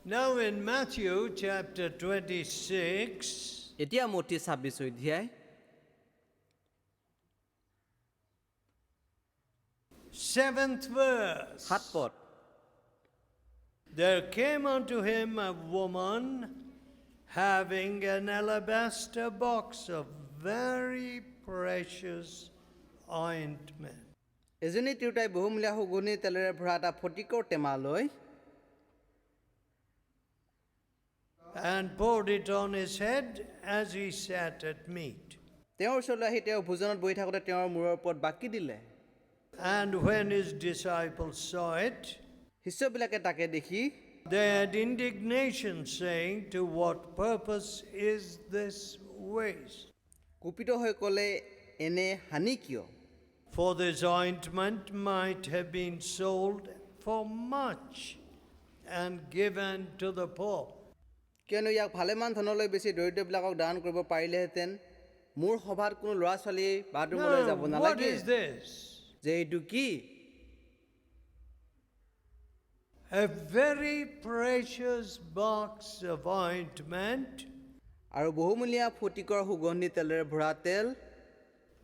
Now in Matthew chapter 26, এতিয়া মতি 26 অধ্যায় 7th verse. 7 পদ There came unto him a woman having an alabaster box of very precious ointment, এজনী তিৰোতাই বহুমূলীয়া সুগন্ধি তেলেৰে ভৰা এটা ফটিকৰ টেমা লৈ and poured it on his head as he sat at meat. তেওঁৰ ওচৰলৈ আহি তেওঁ ভোজনত বহি থাকোঁতে তেওঁৰ মূৰৰ ওপৰত বাকি দিলে। And when his disciples saw it, শিষ্যবিলাকে তাকে দেখি they had indignation, saying, to what purpose is this waste? কুপিত হৈ ক'লে, এনে হানি কিয়? For this ointment might have been sold for much and given to the poor. কিয়নো ইয়াক ভালেমান ধনলৈ বেছি দৰিদ্ৰবিলাকক দান কৰিব পাৰিলেহেঁতেন। মোৰ সভাত কোনো ল'ৰা ছোৱালী বাথৰুমলৈ যাব Now, what নালাগে। is this? যে এইটো কি? A very precious box of ointment আৰু বহুমূলীয়া ফটিকৰ সুগন্ধি তেলেৰে ভৰা তেল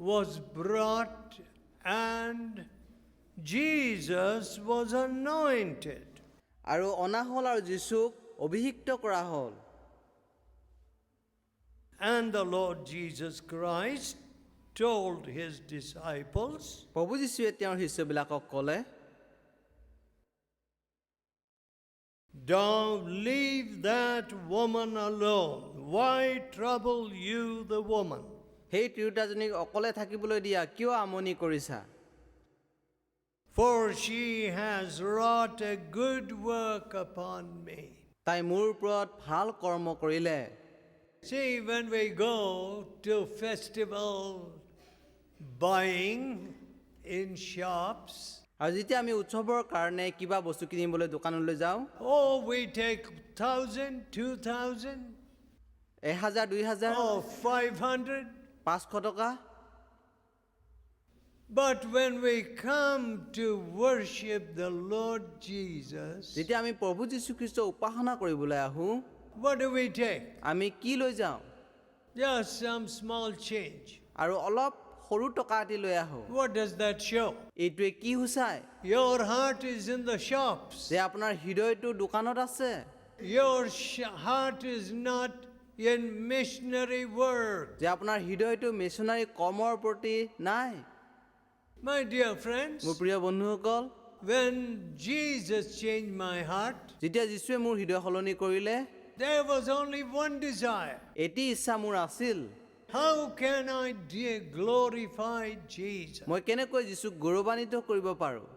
was brought, and Jesus was anointed. আৰু অনা হ'ল আৰু যীচুক অভিষিক্ত কৰা হ'ল। And the Lord Jesus Christ told his disciples, প্ৰভু যীশুৱে তেওঁৰ শিষ্যবিলাকক ক'লে, don't leave that woman alone. Why trouble you the woman? সেই তিৰোতাজনীক অকলে থাকিবলৈ দিয়া, কিয় আমনি কৰিছা? For she has wrought a good work upon me. তাই মোৰ ওপৰত ভাল কৰ্ম কৰিলে। See, when we go to festival buying in shops, আৰু যেতিয়া আমি উৎসৱৰ কাৰণে কিবা বস্তু কিনিবলৈ দোকানলৈ যাওঁ, oh, we take 1,000, 2,000, 1000, 2000, oh, 500. 500 টকা। But when we come to worship the Lord Jesus, যেতিয়া আমি প্ৰভু যীশুখ্ৰীষ্ট উপাসনা কৰিবলৈ আহোঁ, what do we take? আমি কি লৈ যাওঁ? Just some small change. আৰু অলপ সৰু টকা এটি লৈ আহোঁ। What does that show? এইটোৱে কি সূচায়? Your heart is in the shops. যে আপোনাৰ হৃদয়টো দোকানত আছে। Your heart is not in missionary work. যে আপোনাৰ হৃদয়টো মিছনাৰী কৰ্মৰ প্ৰতি নাই। My dear friends, মোৰ প্ৰিয় বন্ধুসকল, when Jesus changed my heart, যেতিয়া যীশুৱে মোৰ হৃদয় সলনি কৰিলে, there was only one desire. এটি ইচ্ছা মোৰ আছিল, How can I glorify Jesus? মই কেনেকৈ যীশুক গৌৰৱান্বিত কৰিব পাৰোঁ?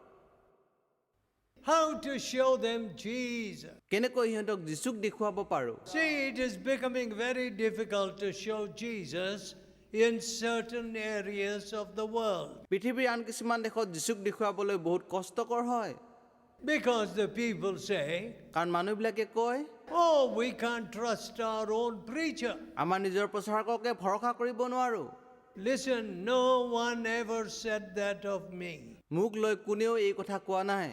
How to show them Jesus? কেনেকৈ সিহঁতক যীশুক দেখুৱাব পাৰোঁ? See, it is becoming very difficult to show Jesus in certain areas of the world, পৃথিৱীৰ আন কিছুমান দেশত যীশুক দেখুৱাবলৈ বহুত কষ্টকৰ হয়। because the people say, কাৰণ মানুহবিলাকে কয়, oh, we can't trust our own preacher. আমাৰ নিজৰ প্ৰচাৰককে ভৰসা কৰিব নোৱাৰোঁ। Listen, no one ever said that of me. মোক লৈ কোনেও এই কথা কোৱা নাই।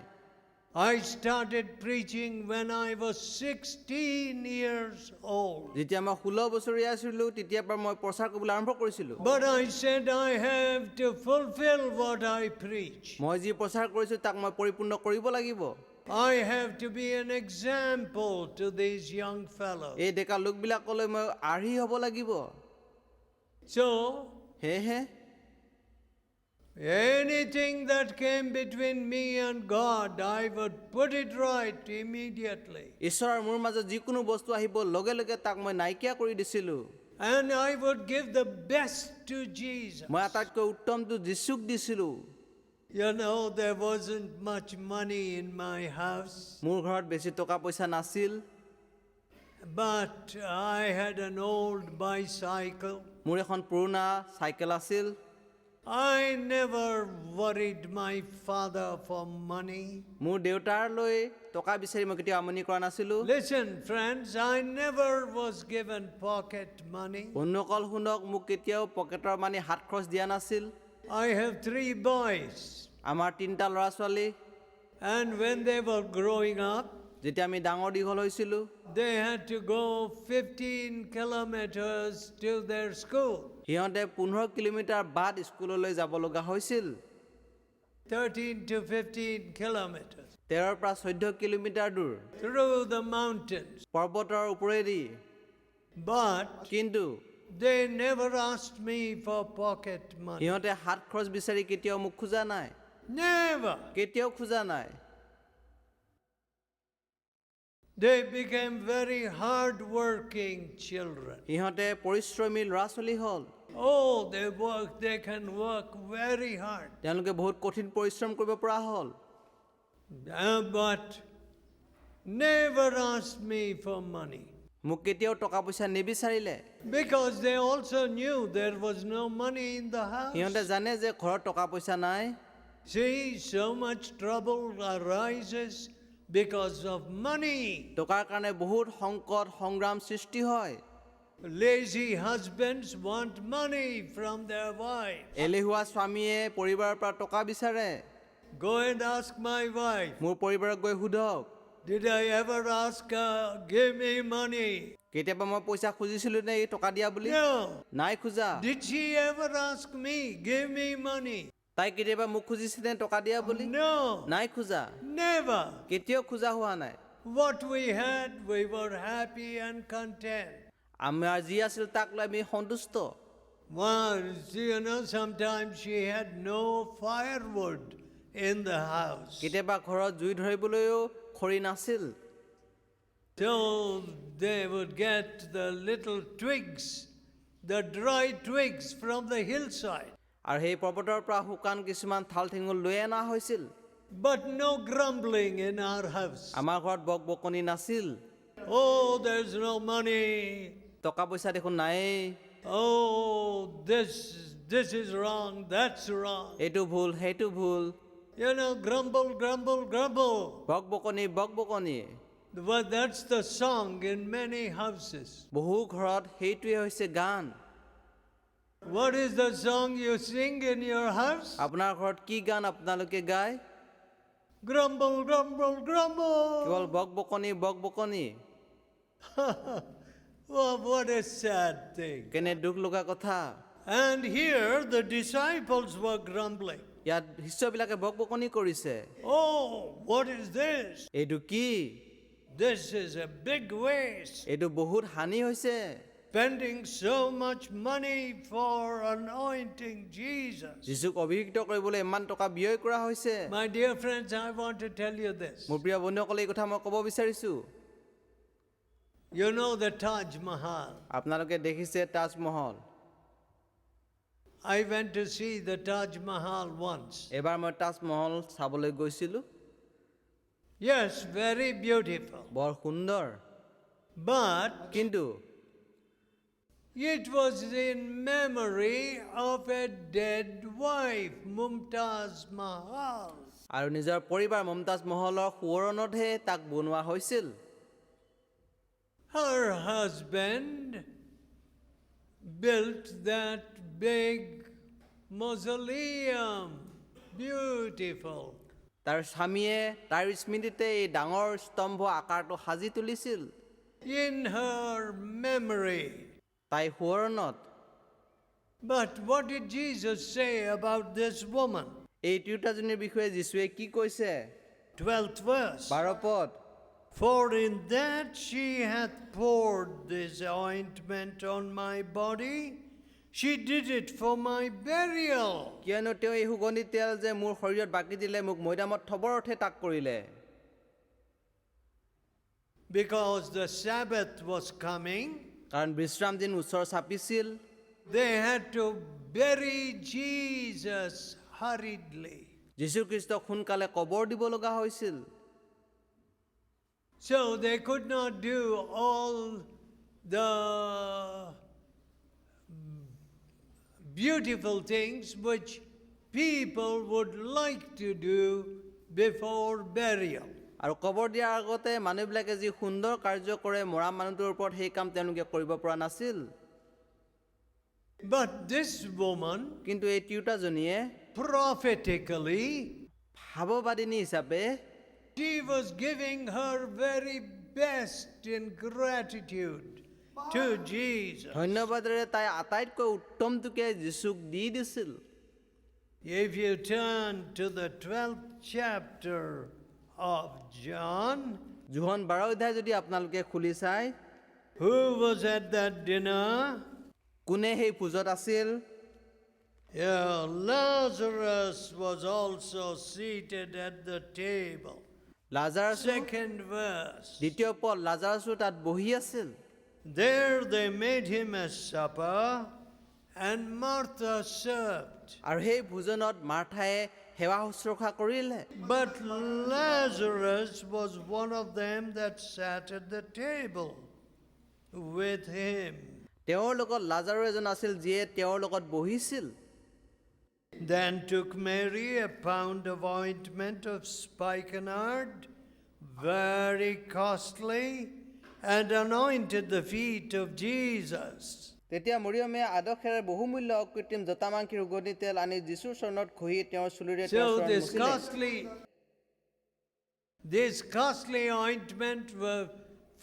I started preaching when I was 16 years old. যেতিয়া মই 16 বছৰীয়া আছিলোঁ, তেতিয়াৰ পৰা মই প্ৰচাৰ কৰিবলৈ আৰম্ভ কৰিছিলোঁ। But I said I have to fulfill what I preach. মই যি প্ৰচাৰ কৰিছোঁ তাক মই পৰিপূৰ্ণ কৰিব লাগিব। I have to be an example to these young fellows. এই ডেকা লোকবিলাকলৈ মই আৰ্হি হ'ব লাগিব। So, সেয়েহে anything that came between me and God, I would put it right immediately. ঈশ্বৰ আৰু মোৰ মাজত যিকোনো বস্তু আহিব, লগে লগে তাক মই নাইকিয়া কৰি দিছিলোঁ। And I would give the best to Jesus. মই আটাইতকৈ উত্তমটো যীশুক দিছিলোঁ। You know, there wasn't much money in my house, মোৰ ঘৰত বেছি টকা পইচা নাছিল, but I had an old bicycle. মোৰ এখন পুৰণা চাইকেল আছিল। I never worried my father for money. মোৰ দেউতাৰলৈ টকা বিচাৰি মই কেতিয়াও আমনি কৰা নাছিলোঁ। Listen, friends, I never was given pocket money. বন্ধুসকল শুনক, মোক কেতিয়াও পকেটৰ মানি হাত খৰচ দিয়া নাছিল। I have 3 boys. আমাৰ 3টা ল'ৰা ছোৱালী। And when they were growing up, যেতিয়া আমি ডাঙৰ দীঘল হৈছিলোঁ they had to go 15 kilometers to their school, সিহঁতে 15 কিলোমিটাৰ বাট স্কুললৈ যাব লগা হৈছিল 13 to 15 kilometers 13 পৰা 14 কিলোমিটাৰ দূৰ through the mountains. পৰ্বতৰ ওপৰেদি But কিন্তু they never asked me for pocket money. সিহঁতে হাত খৰচ বিচাৰি কেতিয়াও মোক খোজা নাই Never. কেতিয়াও খোজা নাই They became very hard-working children. সিহঁতে পৰিশ্ৰমী ল'ৰা ছোৱালী হ'ল Oh, they can work very hard. তেওঁলোকে বহুত কঠিন পৰিশ্ৰম কৰিব পৰা হ'ল But never asked me for money. মোক কেতিয়াও টকা পইচা নিবিচাৰিলে Because they also knew there was no money in the সিহঁতে house. জানে যে ঘৰত টকা পইচা নাই See, so much trouble arises because of money. টকাৰ কাৰণে বহুত সংকট সংগ্ৰাম সৃষ্টি হয় Lazy husbands want money from their wives. এলেহুৱা স্বামীয়ে পৰিবাৰৰ পৰা টকা বিচাৰে Go and ask my wife. মোৰ পৰিবাৰক গৈ সোধক Did I ever ask her, give me money? কেতিয়াবা মই পইচা খুজিছিলোঁ নে এই টকা দিয়া বুলি No. নাই খোজা Did she ever ask me, give me money? তাই কেতিয়াবা মোক খুজিছিলে টকা দিয়া বুলি No. নাই খোজা Never. কেতিয়াও খোজা হোৱা নাই What we had, we were happy and content. আমাৰ যি আছিল তাক লৈ আমি সন্তুষ্ট Well, sometimes she had no firewood in the house. কেতিয়াবা ঘৰত জুই ধৰিবলৈও খৰি নাছিল So they would get the little twigs, the dry twigs from the hillside. আৰু সেই পৰ্বতৰ পৰা শুকান কিছুমান থাল ঠেঙুল লৈ অনা হৈছিল But no grumbling in our house. আমাৰ ঘৰত বক বকনি নাছিল Oh, there's no money. টকা পইচা দেখোন নায়েই Oh, this is wrong, that's wrong. এইটো ভুল সেইটো ভুল Grumble, grumble, grumble. বক বকনি But that's the song in many houses. বহু ঘৰত সেইটোৱে হৈছে গান What is the song you sing in your house? আপোনাৰ ঘৰত কি গান আপোনালোকে গায় Grumble, grumble, grumble. কেৱল বক বকনি Oh, what a sad thing. কেনে দুখ লগা কথা And here the disciples were grumbling. ইয়াত শিষ্যবিলাকে বক বকনি কৰিছে Oh, what is this? এইটো কি This is a big waste. এইটো বহুত হানি হৈছে Spending so much money for anointing Jesus. যীশুক অভিষিক্ত কৰিবলৈ ইমান টকা ব্যয় কৰা হৈছে My dear friends, I want to tell you this. মোৰ প্ৰিয় বন্ধুসকলে এই কথা মই ক'ব বিচাৰিছোঁ You know the Taj Mahal. আপোনালোকে দেখিছে Taj Mahal I went to see the Taj Mahal once. এবাৰ মই তাজমহল চাবলৈ গৈছিলোঁ Yes, very beautiful. বৰ সুন্দৰ But কিন্তু it was in memory of a dead wife, Mumtaz Mahal. আৰু নিজৰ পৰিবাৰ মুমতাজ মহলৰ সোঁৱৰণতহে তাক বনোৱা হৈছিল Her husband built that big mausoleum. Beautiful. তাৰ স্বামীয়ে তাৰ স্মৃতিতে এই ডাঙৰ স্তম্ভ আকাৰটো সাজি তুলিছিল In her memory. তাই সোঁৱৰণত But what did Jesus say about this woman? এই তিৰোতাজনীৰ বিষয়ে যীশুৱে কি কৈছে 12th verse. 12 পদ For in that she hath poured this ointment on my body, she did it for my burial. কিয়নো তেওঁ এই সুগন্ধি তেল যে মোৰ শৰীৰত বাকি দিলে মোক মৈদামত থবৰ অৰ্থে তাক কৰিলে Because the Sabbath was coming, কাৰণ বিশ্ৰাম দিন ওচৰ চাপিছিল they had to bury Jesus hurriedly. যীশু খ্ৰীষ্টক সোনকালে কবৰ দিব লগা হৈছিল So they could not do all the beautiful things which people would like to do before burial. আৰু কবৰ দিয়াৰ আগতে মানুহবিলাকে যি সুন্দৰ কাৰ্য কৰে মৰা মানুহটোৰ ওপৰত সেই কাম তেওঁলোকে কৰিব পৰা নাছিল But this woman, কিন্তু এই তিৰোতাজনীয়ে prophetically, ভাৱবাদিনী হিচাপে She was giving her very best in gratitude to Jesus. ধন্যবাদেৰে তাই আটাইতকৈ উত্তমটোকে যীশুক দি দিছিল। If you turn to the 12th chapter of John, যোহন 12 অধ্যায় যদি আপোনালোকে খুলি চায়, who was at that dinner? কোনে সেই ভোজত আছিল? Yeah, Lazarus was also seated at the table. লাজাৰাছ Second verse. দ্বিতীয় পদ, লাজাৰাছো তাত বহি আছিল। There they made him a supper, and Martha served. আৰু সেই ভোজনত মাৰ্থায়ে সেৱা শুশ্ৰূষা কৰিলে। But Lazarus was one of them that sat at the table with him. তেওঁৰ লগত লাজাৰো এজন আছিল যিয়ে তেওঁৰ লগত বহিছিল। Then took Mary a pound of ointment of spikenard, very costly, and anointed the feet of Jesus. তেতিয়া মৰিয়মে আদৰ্শেৰে বহুমূল্য অকৃত্ৰিম জতামাংসিৰ সুগন্ধি তেল আনি যীশুৰ চৰণত ঘঁহি তেওঁৰ চুলিৰে তেওঁৰ So Charan মুচিলে। this costly ointment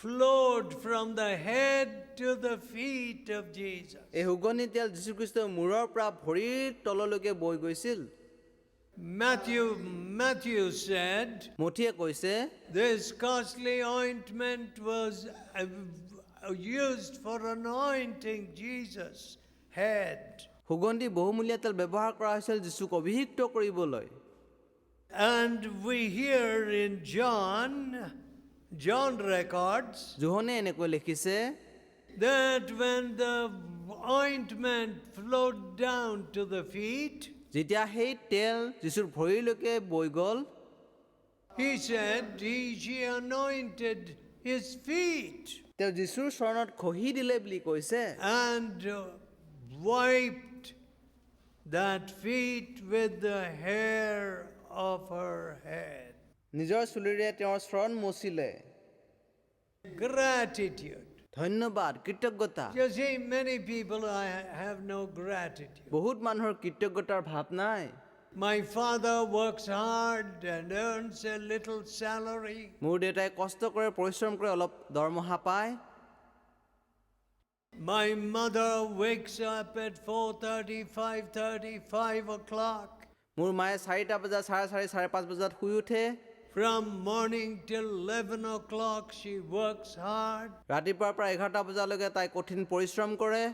flowed from the head to the feet of Jesus. এই সুগন্ধি তেল যীশুখ্ৰীষ্টৰ মূৰৰ পৰা ভৰিৰ তললৈকে বৈ গৈছিল। Matthew said, মথিয়ে কৈছে, this costly ointment was used for anointing Jesus' head. সুগন্ধি বহুমূলীয়া তেল ব্যৱহাৰ কৰা হৈছিল যীশুক অভিষিক্ত কৰিবলৈ। And we hear in John records যোহনে এনেকৈ লিখিছে, that when the ointment flowed down to the feet, যেতিয়া সেই তেল যীশুৰ ভৰিলৈকে বৈ গ'ল, he said she anointed his feet তেওঁ যীশুৰ চৰণত ঘঁহি দিলে বুলি কৈছে and wiped that feet with the hair of her head. নিজৰ চুলিৰে তেওঁৰ চৰণ মচিলে। Gratitude. ধন্যবাদ, কৃতজ্ঞতা। You see, many people have no gratitude. বহুত মানুহৰ কৃতজ্ঞতাৰ ভাৱ নাই। My father works hard and earns a little salary. মোৰ দেউতাই কষ্ট কৰে, পৰিশ্ৰম কৰে, অলপ দৰমহা পায়। My mother wakes up at 4:30, 5:30, 5 o'clock. মোৰ মায়ে 4টা বজাত, 4:30, 4:30 বজাত শুই উঠে। From morning till 11 o'clock, she works hard. ৰাতিপুৱাৰ পৰা 11টা বজালৈকে তাই কঠিন পৰিশ্ৰম কৰে।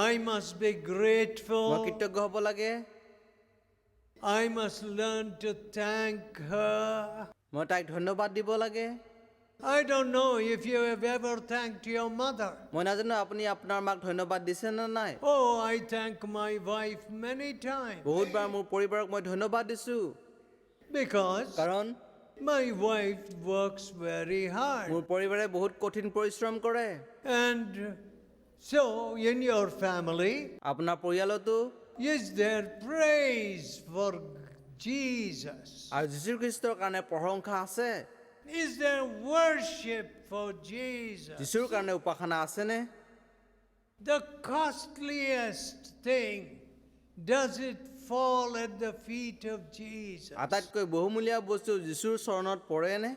I must be মই grateful. কৃতজ্ঞ হ'ব লাগে। I must learn to thank her. মই তাইক ধন্যবাদ দিব লাগে। I don't know if you have ever thanked your mother. মই নাজানো আপুনি আপোনাৰ মাক ধন্যবাদ দিছে নে নাই। Oh, I thank my wife many times বহুতবাৰ মোৰ পৰিবাৰক মই ধন্যবাদ দিছোঁ, because কাৰণ my wife works very hard. মোৰ পৰিবাৰে বহুত কঠিন পৰিশ্ৰম কৰে। And so, in your family, আপোনাৰ পৰিয়ালতো is there praise for Jesus? আৰু যীশুখ্ৰীষ্টৰ কাৰণে প্ৰশংসা আছে? Is there worship for Jesus? যীশুৰ কাৰণে উপাসনা আছেনে? The costliest thing, does it fall at the feet of Jesus? আটাইতকৈ বহুমূলীয়া বস্তু যীশুৰ চৰণত পৰেনে?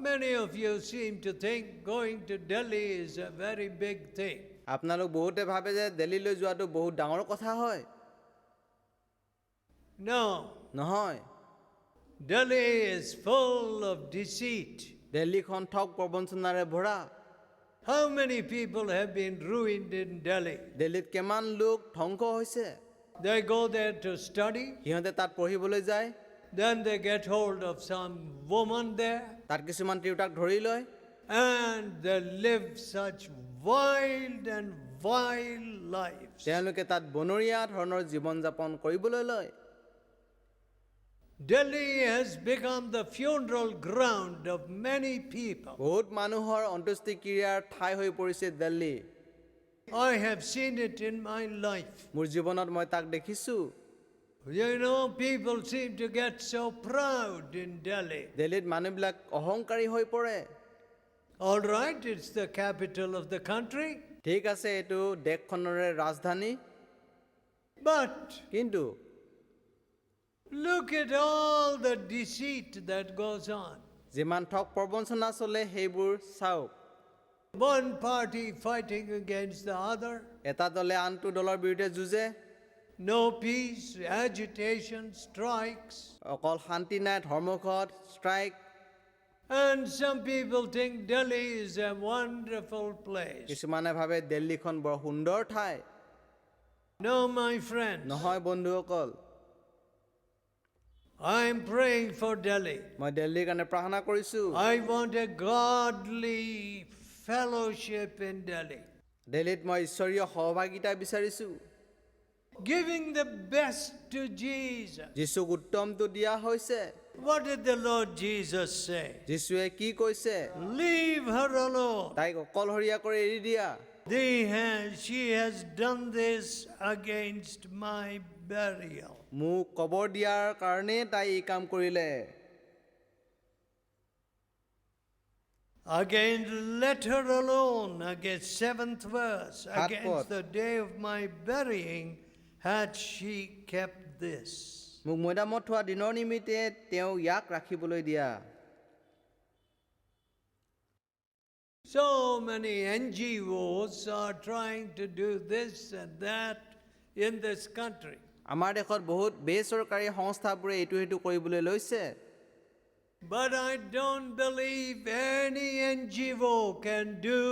Many of you seem to think going to Delhi is a very big thing. আপোনালোক বহুতে ভাবে যে দিল্লীলৈ যোৱাটো বহুত ডাঙৰ কথা হয়। No, নহয়, Delhi is full of deceit. দিল্লীখন ঠগ প্ৰবঞ্চনাৰে ভৰা। How many people have been ruined in Delhi? দিল্লীত কিমান লোক ধ্বংস হৈছে। They go there to study, সিহঁতে তাত পঢ়িবলৈ যায়, then they get hold of some woman there, তাত কিছুমান তিৰোতাক ধৰি লয়, and they live such wild and vile lives. তেওঁলোকে তাত বনৰীয়া ধৰণৰ জীৱন যাপন কৰিবলৈ লয়। Delhi has become the funeral ground of many people. বহুত মানুহৰ অন্ত্যেষ্টিক্ৰিয়াৰ ঠাই হৈ পৰিছে Delhi. I have seen it in my life. মোৰ জীৱনত মই তাক দেখিছোঁ। You know, people seem to get so proud in Delhi. দিল্লীত মানুহবিলাক অহংকাৰী হৈ পৰে। All right, it's the capital of the country, ঠিক আছে, এইটো দেশখনৰে ৰাজধানী, but কিন্তু Look at all the deceit that goes on. যিমান ঠগ প্ৰবঞ্চনা চলে সেইবোৰ চাওক। One party fighting against the other. এটা দলে আনটো দলৰ বিৰুদ্ধে যুঁজে, No peace, agitation, strikes. অকল শান্তি নাই, ধৰ্মঘট, strike. And some people think Delhi is a wonderful place. কিছুমানে ভাবে দিল্লীখন বৰ সুন্দৰ ঠাই। No, my friends. নহয় বন্ধুসকল, I am praying for Delhi. মই দিল্লীৰ কাৰণে প্ৰাৰ্থনা কৰিছোঁ। I want a godly fellowship in Delhi. দিল্লীত মই ঈশ্বৰীয় সহভাগিতা বিচাৰিছোঁ। Giving the best to Jesus. যীচুক উত্তমটো দিয়া হৈছে। What did the Lord Jesus say? যীচুৱে কি কৈছে? Leave her alone. তাইক অকলশৰীয়া কৰি এৰি দিয়া। She has done this against my burial. মোক কবৰ দিয়াৰ কাৰণে তাই এই কাম কৰিলে। Again, let her alone. Against 7th verse. Against the day of my burying had she kept this. মোক মৈদামত থোৱা দিনৰ নিমিত্তে তেওঁ ইয়াক ৰাখিবলৈ দিয়া। So many NGOs are trying to do this and that in this country. আমাৰ দেশত বহুত বেচৰকাৰী সংস্থাবোৰে এইটো সেইটো কৰিবলৈ লৈছে। But I don't believe any NGO can do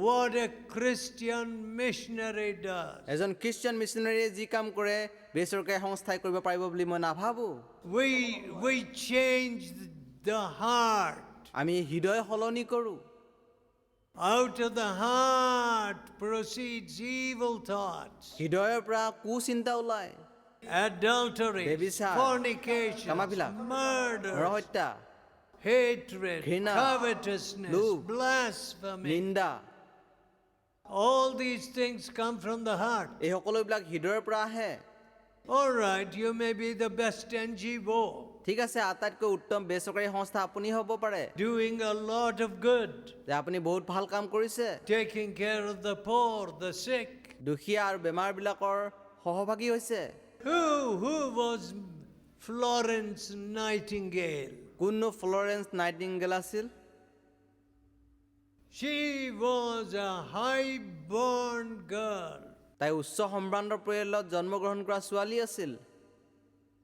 what a Christian missionary does. এজন খ্ৰীষ্টিয়ান মিছনেৰীয়ে যি কাম কৰে বেচৰকাৰী সংস্থাই কৰিব পাৰিব বুলি মই নাভাবোঁ। We change the heart. আমি হৃদয় সলনি কৰোঁ। Out of the heart proceeds evil thoughts. হৃদয়ৰ পৰা কুচিন্তা ওলায়। Adultery, Bebisar, fornication, Kamabilak, murder, হত্যা, hatred, ঘৃণা, covetousness, লোভ, blasphemy. নিন্দা, All these things come from the heart. এই সকলোবিলাক হৃদয়ৰ পৰা আহে। All right, you may be the best NGO, ঠিক আছে, আটাইতকৈ উত্তম বেচৰকাৰী সংস্থা আপুনি হ'ব পাৰে, doing a lot of good, যে আপুনি বহুত ভাল কাম কৰিছে, taking care of the poor, the sick. দুখীয়া আৰু বেমাৰবিলাকৰ সহভাগী হৈছে। Who was Florence Nightingale? কোননো ফ্লৰেন্স নাইটিংগেল আছিল? She was a high-born girl, তাই উচ্চ সম্ভ্ৰান্ত পৰিয়ালত জন্মগ্ৰহণ কৰা ছোৱালী আছিল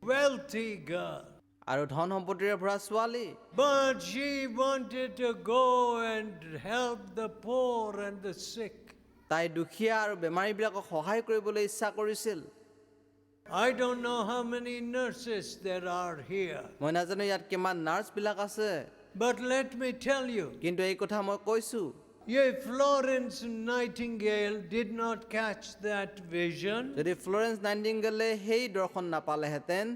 wealthy girl. আৰু ধন সম্পত্তিৰে ভৰা ছোৱালী। But she wanted to go and help the poor and the sick. তাই দুখীয়া আৰু বেমাৰীবিলাকক সহায় কৰিবলৈ ইচ্ছা কৰিছিল। I don't know how many nurses there are here. মই নাজানো ইয়াত কিমান নাৰ্ছবিলাক আছে, But let me tell you, কিন্তু এই কথা মই কৈছোঁ, if Florence Nightingale did not catch that vision, যদি ফ্লৰেন্স নাইটিংগেলে সেই দৰ্শন নাপালেহেঁতেন,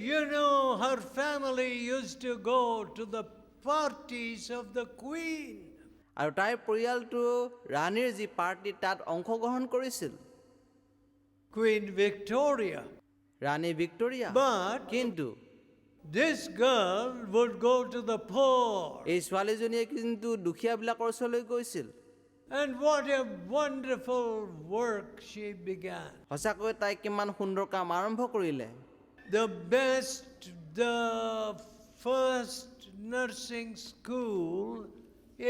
you know, her family used to go to the parties of the Queen. আৰু তাইৰ পৰিয়ালটো ৰাণীৰ যি পাৰ্টি তাত অংশগ্ৰহণ কৰিছিল, Queen Victoria. Rani Victoria. But কিন্তু this girl would go to the poor. এই ছোৱালীজনীয়ে কিন্তু দুখীয়াবিলাকৰ ওচৰলৈ গৈছিল। And what a wonderful work she began. সঁচাকৈ তাই কিমান সুন্দৰ কাম আৰম্ভ কৰিলে। The first nursing school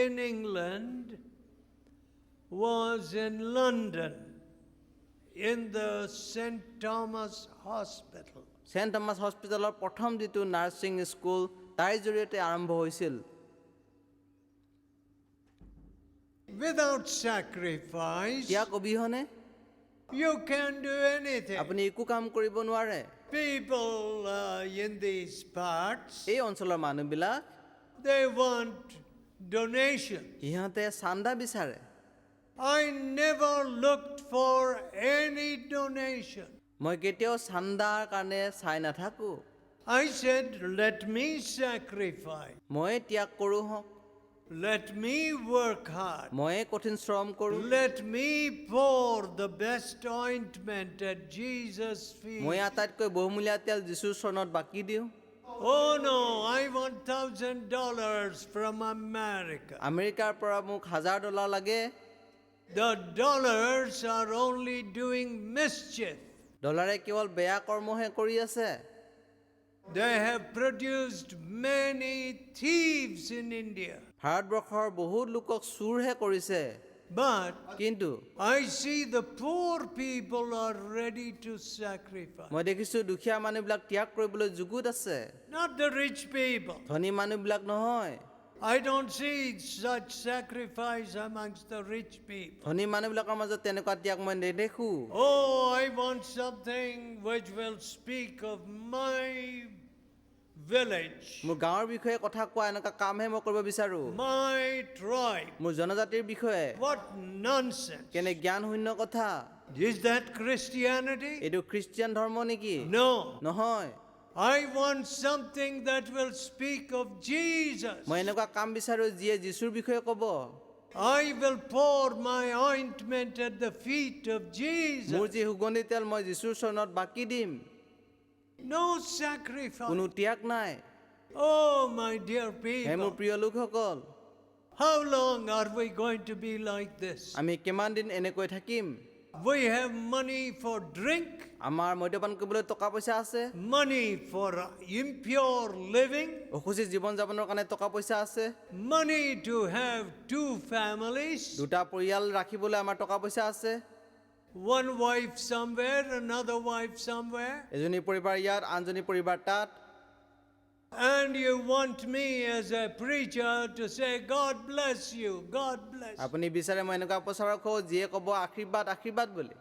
in England was in London, in the St. Thomas Hospital. Saint Thomas হস্পিটেলৰ প্ৰথম যিটো নাৰ্ছিং স্কুল তাইৰ জৰিয়তে আৰম্ভ হৈছিল। Without sacrifice, ত্যাগ অবিহনে you can't do anything. আপুনি একো কাম কৰিব নোৱাৰে। People in these parts, এই অঞ্চলৰ মানুহবিলাক they want donation. সিহঁতে চান্দা বিচাৰে। I never looked for any donation. মই কেতিয়াও চান্দাৰ কাৰণে চাই নাথাকোঁ। I said, let me sacrifice. মই ত্যাগ কৰোঁ হওক, Let me work hard. ময়ে কঠিন শ্ৰম কৰোঁ, Let me pour the best ointment at Jesus' feet. মই আটাইতকৈ বহুমূলীয়া তেল যীশুৰ চৰণত বাকি দিওঁ। Oh no, I want $1,000 from America. আমেৰিকাৰ পৰা মোক $1000 লাগে। The dollars are only doing mischief. ডলাৰে কেৱল বেয়া কৰ্মহে কৰি আছে They have produced many thieves in India. ভাৰতবৰ্ষৰ বহুত লোকক চুৰহে কৰিছে But কিন্তু I see the poor people are ready to sacrifice. মই দেখিছো দুখীয়া মানুহবিলাক ত্যাগ কৰিবলৈ যুগুত আছে Not the rich people. ধনী মানুহবিলাক নহয় I don't see such sacrifice amongst the rich people. ধনী মানুহবিলাকৰ মাজত তেনেকুৱা ত্যাগ মই নেদেখো Oh, I want something which will speak of my village, মোৰ গাঁৱৰ বিষয়ে কথা কোৱা এনেকুৱা কামহে মই কৰিব বিচাৰো my tribe. মোৰ জনজাতিৰ বিষয়ে What nonsense. কেনে জ্ঞানশূন্য কথা Is that Christianity? এইটো খ্ৰীষ্টিয়ান ধৰ্ম নেকি No. নহয় I want something that will speak of Jesus. মই এনেকুৱা কাম বিচাৰো যিয়ে যীশুৰ বিষয়ে ক'ব I will pour my ointment at the feet of মোৰ Jesus. যি সুগন্ধি তেল মই যীশুৰ চৰণত বাকি দিম No sacrifice. কোনো ত্যাগ নাই Oh, my dear হে মোৰ people. প্ৰিয় লোকসকল How long are we going to be like this? আমি কিমান দিন এনেকৈ থাকিম We have money for drink, আমাৰ মদ্যপান কৰিবলৈ টকা পইচা আছে money for impure living, অসুচি জীৱন যাপনৰ কাৰণে টকা পইচা আছে money to have 2 families, দুটা পৰিয়াল ৰাখিবলৈ আমাৰ টকা পইচা আছে one wife somewhere, another wife somewhere. এজনী পৰিবাৰ ইয়াত আনজনী পৰিবাৰ তাত And you want me as a preacher to say, God bless you, God bless you. আপুনি বিচাৰে মই এনেকুৱা প্ৰচাৰক হওঁ যিয়ে ক'ব আশীৰ্বাদ আশীৰ্বাদ বুলি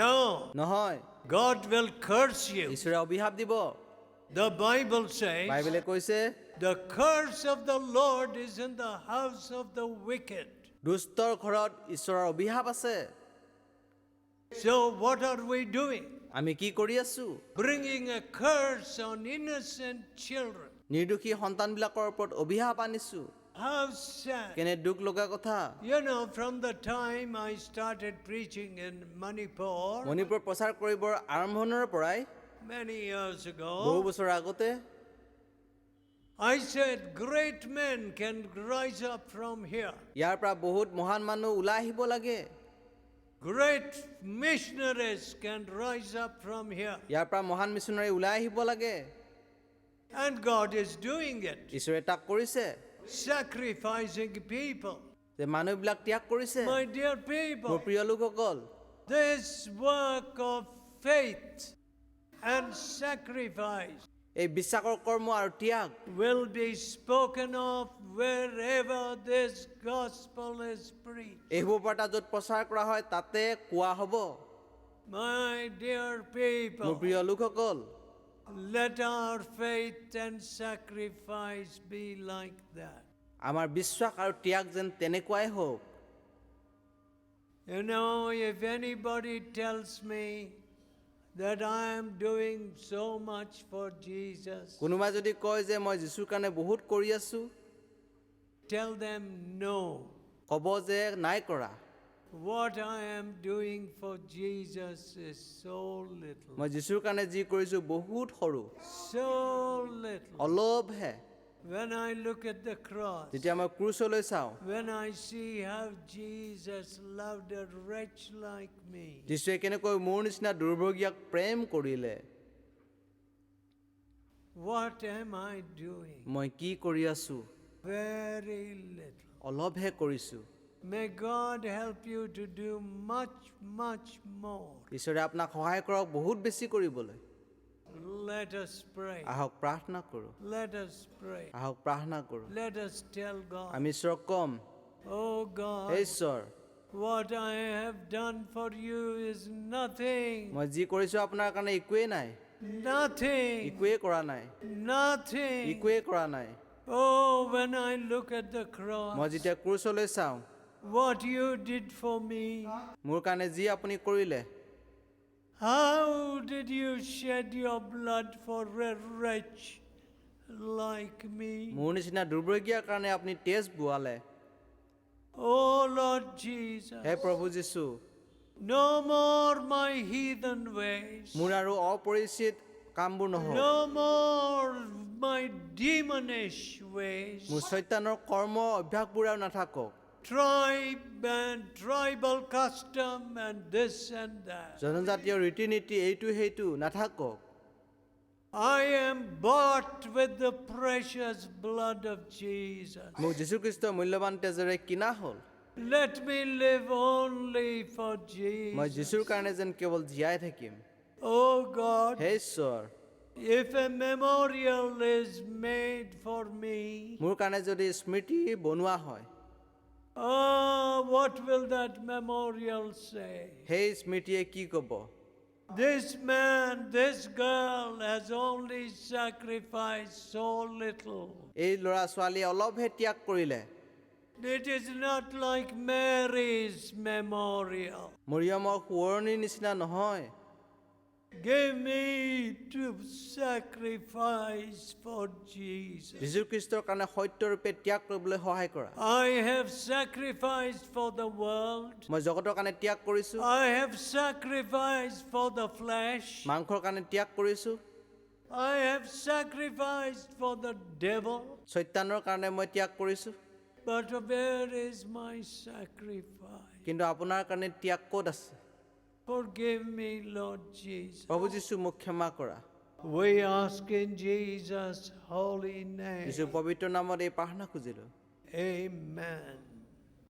No, নহয় God will curse you. ঈশ্বৰে অভিশাপ দিব The Bible says, বাইবেলে কৈছে the curse of the Lord is in the house of the wicked. দুষ্টৰ ঘৰত ঈশ্বৰৰ অভিশাপ আছে So what are we doing? আমি কি কৰি আছো Bringing a curse on innocent children. নিৰ্দোষী সন্তানবিলাকৰ ওপৰত অভিশাপ আনিছো How sad. কেনে দুখ লগা কথা You know, from the time I started preaching in Manipur Manipur প্ৰচাৰ কৰিবৰ আৰম্ভণিৰ পৰাই many years বহু ago, বছৰ আগতে I said great men can rise up from here. ইয়াৰ পৰা বহুত মহান মানুহ ওলাই আহিব লাগে Great missionaries can rise up from here. ইয়াৰ পৰা মহান মিছনাৰী ওলাই আহিব লাগে And God is doing it, ঈশ্বৰে তাক কৰিছে sacrificing people. যে মানুহবিলাক ত্যাগ কৰিছে My dear মোৰ people, প্ৰিয় লোকসকল this work of faith and sacrifice এই বিশ্বাসৰ কৰ্ম আৰু ত্যাগ will be spoken of wherever this gospel is preached. এইবোৰ পৰা য'ত প্ৰচাৰ কৰা হয় তাতে কোৱা হ'ব My dear মোৰ people, প্ৰিয় লোকসকল let our faith and sacrifice be like that. আমাৰ বিশ্বাস আৰু ত্যাগ যেন তেনেকুৱাই হওক You know, if anybody tells me that I am doing so much for Jesus, কোনোবাই যদি কয় যে মই যীশুৰ কাৰণে বহুত কৰি আছো tell them no. ক'ব যে নাই কৰা What I am doing for Jesus is so little. মই যীশুৰ কাৰণে যি কৰিছো বহুত সৰু So little. অলপহে When I look at the cross, যেতিয়া মই ক্ৰুচলৈ চাওঁ when I see how Jesus loved a wretch like me, যীশুৱে কেনেকৈ মোৰ নিচিনা দুৰ্ভগীয়াক প্ৰেম কৰিলে what am I doing? মই কি কৰি আছো Very little. অলপহে কৰিছো May God help you to do much, much more. ঈশ্বৰে আপোনাক সহায় কৰক বহুত বেছি কৰিবলৈ Let us pray. আহক প্ৰাৰ্থনা কৰোঁ Let us pray. আহক প্ৰাৰ্থনা কৰোঁ Let us tell God, আমি ঈশ্বৰক ক'ম oh হে God, ঈশ্বৰ what I have done for you is nothing. মই যি কৰিছো আপোনাৰ কাৰণে একোৱেই নাই Nothing. একোৱেই কৰা নাই Nothing. একোৱেই কৰা নাই Oh, when I look at the মই cross, যেতিয়া ক্ৰুচলৈ চাওঁ what you did for me, মোৰ কাৰণে যি আপুনি কৰিলে how did you shed your blood for a wretch like me? মোৰ নিচিনা দুৰ্ভগীয়াৰ কাৰণে আপুনি তেজ বোৱালে Oh, Lord Jesus, হে প্ৰভু যীশু no more my heathen ways, মোৰ আৰু অপৰিচিত কামবোৰ নহওক no more my demonish ways. মোৰ চৈতানৰ কৰ্ম অভ্যাসবোৰ আৰু নাথাকক tribe and tribal custom and this and that. জনজাতীয় ৰীতি নীতি এইটো সেইটো নাথাকক। I am bought with the precious blood of Jesus. মোক যীশুখ্ৰীষ্টৰ মূল্যৱান তেজেৰে কিনা হ'ল। Let me live only for মই Jesus. যীশুৰ কাৰণে যেন কেৱল জীয়াই থাকিম। Oh God, হে ঈশ্বৰ, if a memorial is made for me, মোৰ কাৰণে যদি স্মৃতি বনোৱা হয়, what will that memorial say? সেই স্মৃতিয়ে কি ক'ব? This man, this girl has only sacrificed so little. এই ল'ৰা ছোৱালীয়ে অলপহে ত্যাগ কৰিলে। It is not like Mary's memorial. মৰিয়মৰ সোঁৱৰণিৰ নিচিনা নহয়। Give me to sacrifice for Jesus. যীশুখ্ৰীষ্টৰ কাৰণে সত্যৰূপে ত্যাগ কৰিবলৈ সহায় কৰা। I have sacrificed for the world. মই জগতৰ কাৰণে ত্যাগ কৰিছোঁ, I have sacrificed for the flesh. মাংসৰ কাৰণে ত্যাগ কৰিছোঁ, I have sacrificed for the devil. চৈতানৰ কাৰণে মই ত্যাগ কৰিছোঁ। But where is my sacrifice? কিন্তু আপোনাৰ কাৰণে ত্যাগ ক'ত আছে? Forgive me, Lord Jesus. প্ৰভু যীশু মোক ক্ষমা কৰা। We ask in Jesus' holy name. যীশুৰ পবিত্ৰ নামত এই প্ৰাৰ্থনা খুজিলোঁ। Amen.